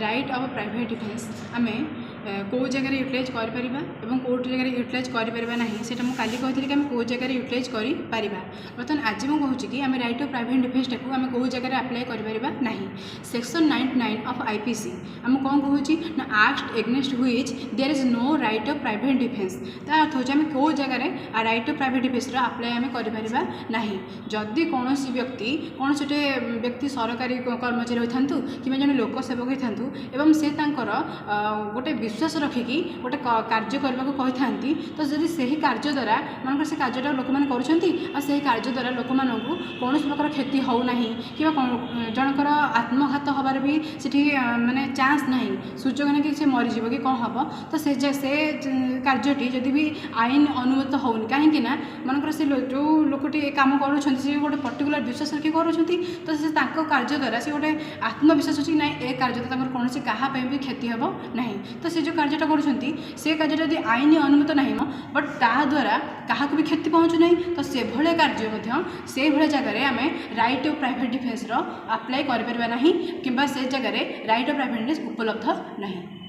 Right of private defence आम कौ जगह यूटिलाइज कर कौ जगह यूटिलाइज करना से काली कही कि कौ जगह यूटिलाइज कर बर्तमान आज मुझे कहूँ कि आम राइट ऑफ प्राइवेट डिफेन्स टाक आम कौ जगह आप्लाय करना सेक्शन 99 ऑफ आईपीसी आम कौन कहूँ ना act against which there is no right of private defence ता अर्थ होचे आम कौ जगह right of private defence apply आम करना जदि कौन व्यक्ति कौन से व्यक्ति सरकारी कर्मचारी होता कि जन लोकसेवक होता एवं से गोटे विश्वास रखिकी गोटे कार्य करने को कही था तो जब से कार्य द्वारा मन से कार्य लोक मैंने कर कार्य द्वारा लोक मानू कौन प्रकार क्षति होना कि जनकर आत्मघात हबार भी सीठी माने चांस ना सुजोग ना कि मरीज कि कौन हम तो से कार्यटी जदि भी आईन अनुमत होनी कहीं मनकर से जो लोकटी कम कर गोटे पर्टिकुलर विश्वास रखी कर तो से कार्य द्वारा से गोटे आत्मविश्वास अच्छी ना ए कार्य तो कौन से क्या भी क्षति हम ना तो से जो कार्यटा कर कार्य जदि आईन अनुमत ना बट ता द्वारा क्या भी क्षति पहुँचू ना तो से भाया कार्य से भाया जगह आम right of private defence apply करना कि से जगह राइट ऑफ प्राइवेट डिफेन्स उपलब्ध नहीं।